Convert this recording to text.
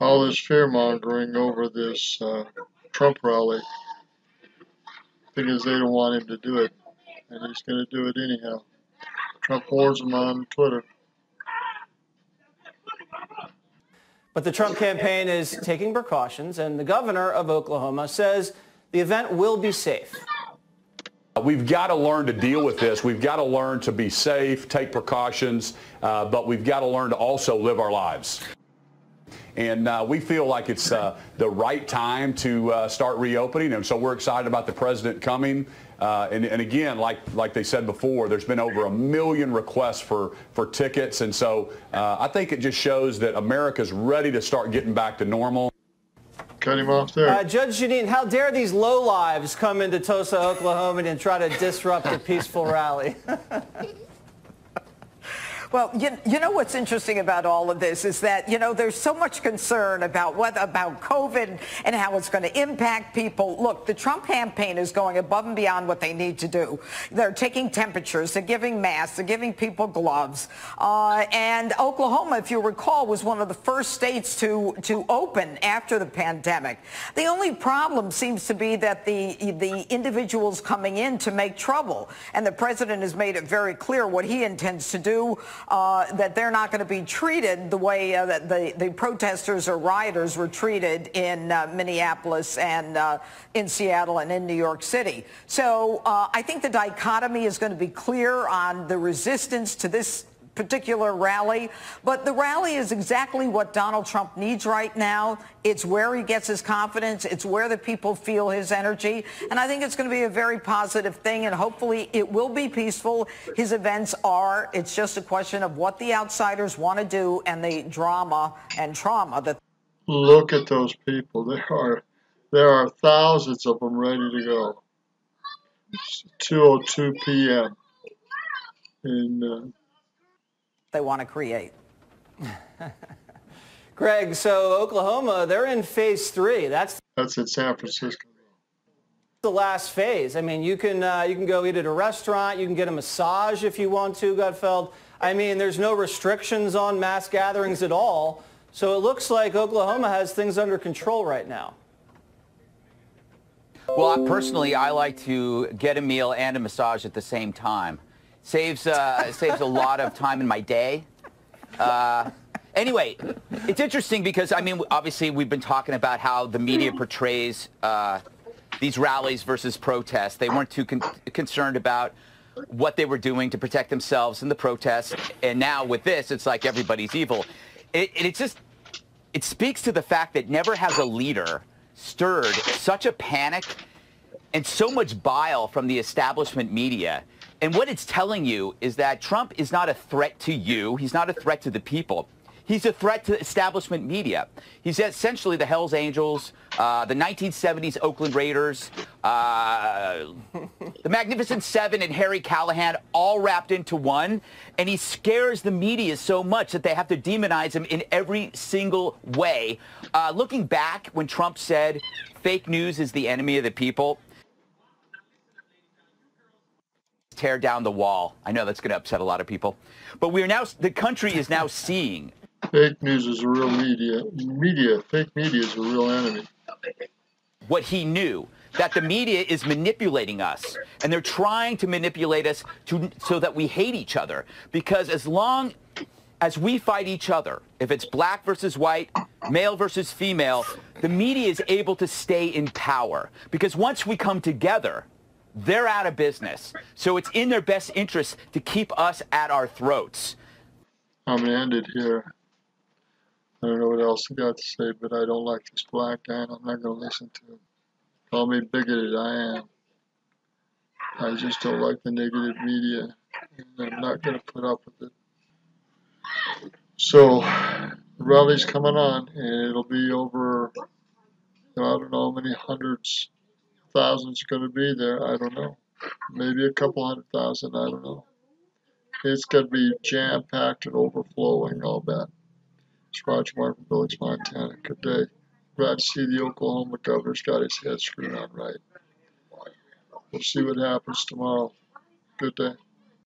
all this fear-mongering over this Trump rally because they don't want him to do it, and he's going to do it anyhow. Trump warns him on Twitter. But the Trump campaign is taking precautions, and the governor of Oklahoma says the event will be safe. We've got to learn to deal with this. We've got to learn to be safe, take precautions, but we've got to learn to also live our lives. And we feel like it's the right time to start reopening. And so we're excited about the president coming. And again, like they said before, there's been over 1 million requests for tickets. And so I think it just shows that America's ready to start getting back to normal. Cut him off there. Judge Jeanine, how dare these lowlives come into Tulsa, Oklahoma and try to disrupt a peaceful rally? Well, you know what's interesting about all of this is that, there's so much concern about COVID and how it's going to impact people. Look, the Trump campaign is going above and beyond what they need to do. They're taking temperatures, they're giving masks, they're giving people gloves. And Oklahoma, if you recall, was one of the first states to open after the pandemic. The only problem seems to be that the individuals coming in to make trouble. And the president has made it very clear what he intends to do. That they're not going to be treated the way that the protesters or rioters were treated in Minneapolis and in Seattle and in New York City. So I think the dichotomy is going to be clear on the resistance to this particular rally, but the rally is exactly what Donald Trump needs right now. It's where he gets his confidence. It's where the people feel his energy. And I think it's going to be a very positive thing, and hopefully it will be peaceful. His events are. It's just a question of what the outsiders want to do and the drama and trauma that. Look at those people. There are thousands of them ready to go. It's 2:02 p.m. in they want to create. Greg, so Oklahoma, they're in phase 3. That's in San Francisco. The last phase. I mean, you can go eat at a restaurant. You can get a massage if you want to, Gutfeld. I mean, there's no restrictions on mass gatherings at all. So it looks like Oklahoma has things under control right now. Well, personally, I like to get a meal and a massage at the same time. Saves a lot of time in my day. Anyway, it's interesting because, I mean, obviously we've been talking about how the media portrays these rallies versus protests. They weren't too concerned about what they were doing to protect themselves in the protests. And now with this, it's like everybody's evil. It speaks to the fact that never has a leader stirred such a panic and so much bile from the establishment media. And what it's telling you is that Trump is not a threat to you. He's not a threat to the people. He's a threat to establishment media. He's essentially the Hells Angels, the 1970s Oakland Raiders, the Magnificent Seven and Harry Callahan all wrapped into one. And he scares the media so much that they have to demonize him in every single way. Looking back when Trump said fake news is the enemy of the people, tear down the wall. I know that's going to upset a lot of people, but the country is now seeing. Fake news is a real fake media is a real enemy. What he knew, that the media is manipulating us, and they're trying to manipulate us so that we hate each other. Because as long as we fight each other, if it's black versus white, male versus female, the media is able to stay in power. Because once we come together, they're out of business. So it's in their best interest to keep us at our throats. I'm going to end it here. I don't know what else I got to say, but I don't like this black guy, and I'm not going to listen to him. Call me bigoted, I am. I just don't like the negative media, and I'm not going to put up with it. So, the rally's coming on, and it'll be over, I don't know how many hundreds, thousands going to be there. I don't know. Maybe a couple 100,000. I don't know. It's going to be jam-packed and overflowing, all that. It's Roger Martin, Village, Montana. Good day. Glad to see the Oklahoma governor's got his head screwed on right. We'll see what happens tomorrow. Good day.